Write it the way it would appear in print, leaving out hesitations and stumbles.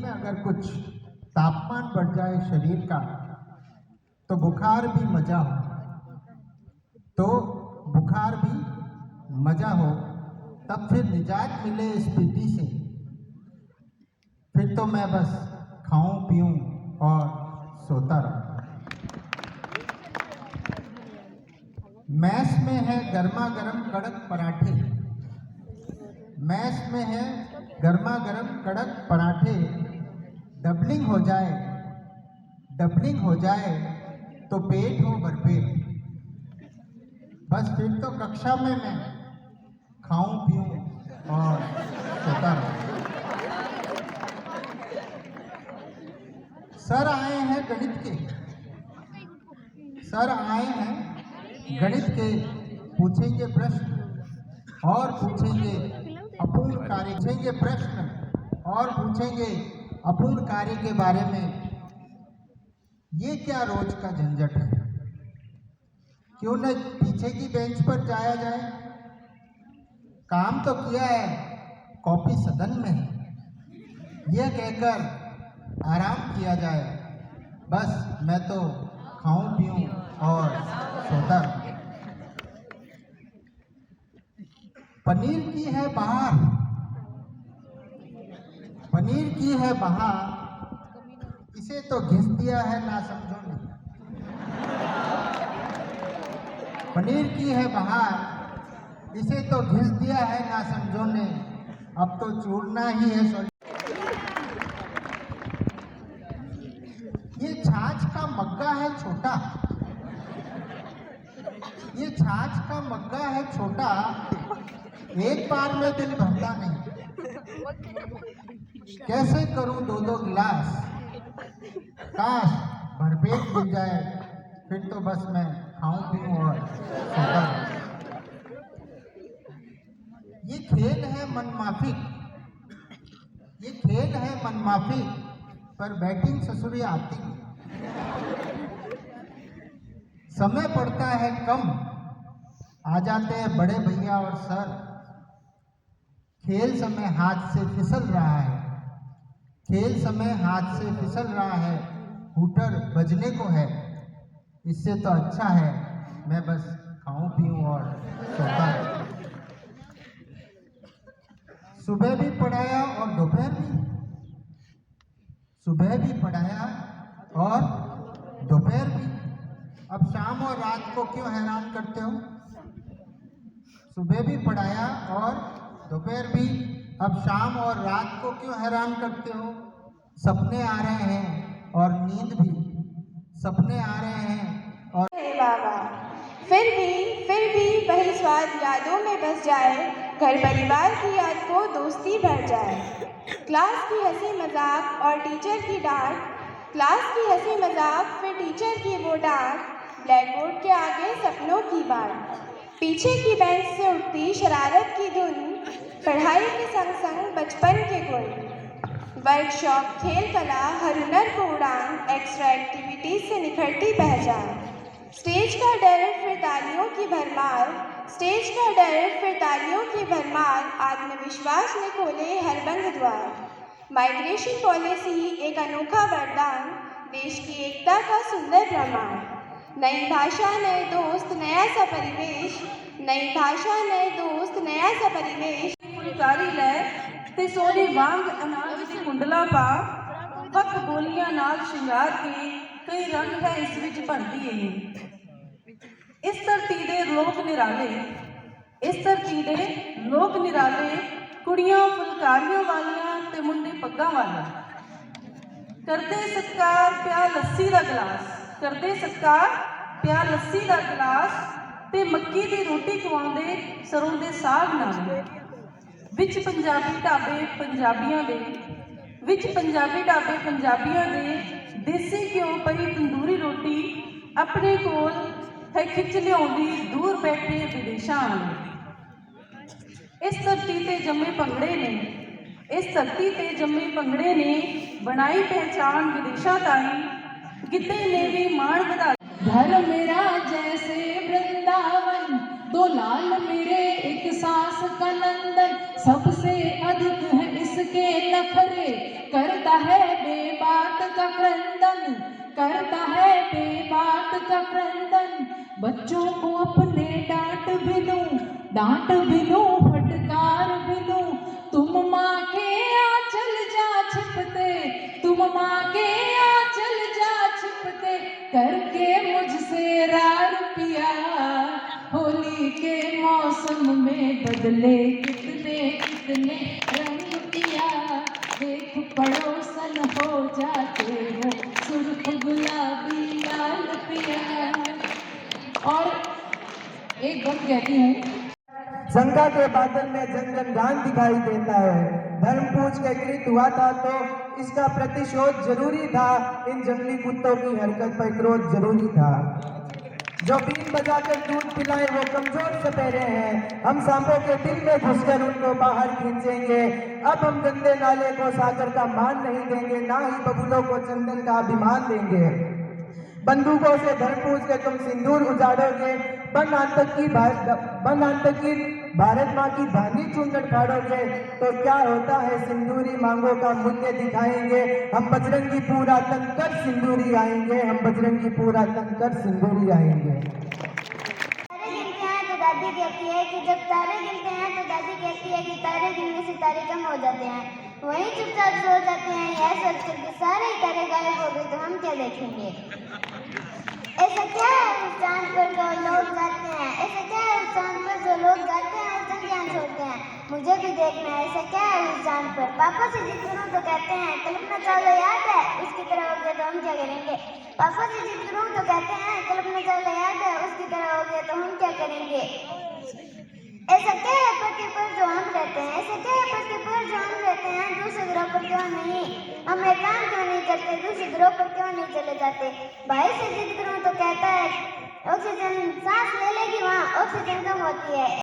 में अगर कुछ तापमान बढ़ जाए शरीर का तो बुखार भी मजा हो, तो बुखार भी मजा हो, तब फिर निजात मिले इस पीती से। फिर तो मैं बस खाऊं पीऊं और सोता रहूं। मैस में है गर्मा गर्म कड़क पराठे, मैस में है गर्मा गर्म कड़क पराठे। डबलिंग हो जाए, डबलिंग हो जाए तो पेट हो भरपेट। बस फिर तो कक्षा में मैं खाऊं पीऊं और सोता रहूं। सर आए हैं गणित के, सर आए हैं गणित के, पूछेंगे प्रश्न और पूछेंगे अपूर्ण कार्य, पूछेंगे प्रश्न और पूछेंगे अपूर्ण कार्य के बारे में। ये क्या रोज का झंझट है, क्यों न पीछे की बेंच पर जाया जाए। काम तो किया है, कॉपी सदन में है, यह कहकर आराम किया जाए। बस मैं तो खाऊं पीऊं और सोता रहूं। पनीर की है बहार, पनीर की है बहार, इसे तो घिस दिया है ना समझो ने। पनीर की है बहार, इसे तो घिस दिया है ना समझो ने। अब तो चूरना ही है। ये छाछ का मग्गा है छोटा, ये छाछ का मग्गा है छोटा, एक बार में दिल भरता नहीं। कैसे करूं दो दो गिलास, काश भरपेट मिल जाए, फिर तो बस मैं खाऊं पीऊं और सोता रहूं। ये खेल है मनमाफिक, ये खेल है मनमाफिक, पर बैटिंग ससुरी आती नहीं। समय पड़ता है कम, आ जाते हैं बड़े भैया और सर। खेल समय हाथ से फिसल रहा है, खेल समय हाथ से फिसल रहा है, हूटर बजने को है। इससे तो अच्छा है मैं बस खाऊं पीऊं और सोता रहूं। सुबह भी पढ़ाया और दोपहर भी, सुबह भी पढ़ाया और दोपहर भी। अब शाम और रात को क्यों हैरान करते हो। सुबह भी पढ़ाया और दोपहर भी, अब शाम और रात को क्यों हैरान करते हो। सपने आ रहे हैं और नींद भी, सपने आ रहे हैं और बाबा। फिर भी वही स्वाद यादों में बस जाए, घर परिवार की याद को दोस्ती भर जाए। क्लास की हंसी मजाक और टीचर की डांट, क्लास की हंसी मजाक फिर टीचर की वो डांट, ब्लैक बोर्ड के आगे सपनों की बात। पीछे की बेंच से उठती शरारत की धुन, पढ़ाई के संग संग बचपन के गुण। वर्कशॉप, खेल कला, हर हुनर को उड़ान, एक्स्ट्रा एक्टिविटीज से निखरती पहचान। स्टेज का डर फिर तालियों की भरमार, स्टेज का डर फिर तालियों की भरमार, आत्मविश्वास ने खोले हर बंद द्वार। माइग्रेशन पॉलिसी एक अनोखा वरदान, देश की एकता का सुंदर प्रमाण। नई भाषा नए दोस्त नया सा परिवेश, नई भाषा नए दोस्त नया सा परिवेश। फुलकारी लै ते सोने वांग अनाज दी कुंडला पा, हक बोलियां नाल श्रृंगार के कई रंग है इस विच भरदी है। इस धरती दे लोक निराले, इस धरती दे लोक निराले, कुड़ियां फुलकारियां वालियां ते मुंडे पग्गां वाले। करदे सत्कार पिया लस्सी दा गिलास, करदे सत्कार पिया लस्सी दा गिलास, ते मक्की दी रोटी खवाउंदे सरों दे साग नाल। विच पंजाबी ढाबे पंजाबियां दे, विच पंजाबी ढाबे पंजाबियां दे, देसी घ्यो पई तंदूरी रोटी अपने कोल है खिच लियाउंदी दूर बैठे विदेशां वाले। इस धरती ते जम्मे भंगड़े ने, इस धरती ते जम्मे भंगड़े ने बनाई पहचान विदेशां ताईं, गिद्धे ने भी मान वधा। घर मेरा जैसे वृंदावन, दो लाल मेरे एक सास का नंदन, सबसे अधिक है इसके के नखरे, करता है बेबात का क्रंदन, करता है बेबात का क्रंदन। बच्चों को अपने डांट भी दूं, डांट भी दूं, फटकार भी दूं। तुम माँ के आंचल जा छिपते, तुम माँ के आंचल जा छिपते, करके मुझसे रार पिया। होली के मौसम में बदले कितने कितने रंग पिया। देख पड़ोसन हो जाते हो सुर्ख गुलाबी लाल पिया। और एक बात कहती हूँ, शंका के बादल में जन जन गान दिखाई देता है। धर्म पूछ के कृत हुआ था तो इसका प्रतिशोध जरूरी था। इन जंगली कुत्तों की हरकत पर क्रोध जरूरी था। जो बीन बजाकर दूध पिलाए वो कमजोर सपेरे हैं। हम सांपों के दिल में घुसकर उनको बाहर खींचेंगे। अब हम गंदे नाले को सागर का मान नहीं देंगे, ना ही बबूलों को चंदन का अभिमान देंगे। बंदूकों से धर्म पूछ के तुम सिंदूर उजाड़ोगे, बन आतंकी भारत माँ की धानी चूंदड़ फाड़ोगे, तो क्या होता है सिंदूरी मांगों का मूल्य दिखाएंगे। हम बजरंगी पूरा तन कर सिंदूरी आएंगे, हम बजरंगी पूरा तन कर सिंदूरी आएंगे। तारे गिनते हैं तो दादी कहती है कि जब तारे गिनते हैं तो दादी कहती है कि तारे गिनने से तारे कम हो जाते हैं। वहीं चुपचाप सो जाते हैं यह सोचकर कि सारे ही तारे गायब हो गए तो हम क्या देखेंगे। ऐसा क्या है उस चांद पर जो लोग जाते हैं, ऐसा क्या है उस चांद पर जो लोग जाते हैं और चंद्रयान छोड़ते हैं। मुझे भी देखना है ऐसा क्या है उस चांद पर। पापा से जिद करूं तो कहते हैं कल्पना चावला याद है, उसकी तरह हो गया तो हम क्या करेंगे। पापा से जिद करूं तो कहते हैं कल्पना चावला याद है, उसकी तरह हो गया तो हम क्या करेंगे। ऐसा क्या है पृथ्वी पर जो हम रहते हैं, ऐसा क्या है पृथ्वी पर जो हम रहते हैं, दूसरे ग्रह पर क्यों नहीं। हम एक काम क्यों नहीं करते, दूसरे ग्रह पर क्यों नहीं चले जाते। भाई से जिद करूं तो कहता है ऑक्सीजन सांस ले लेगी वहाँ ऑक्सीजन कम होती है।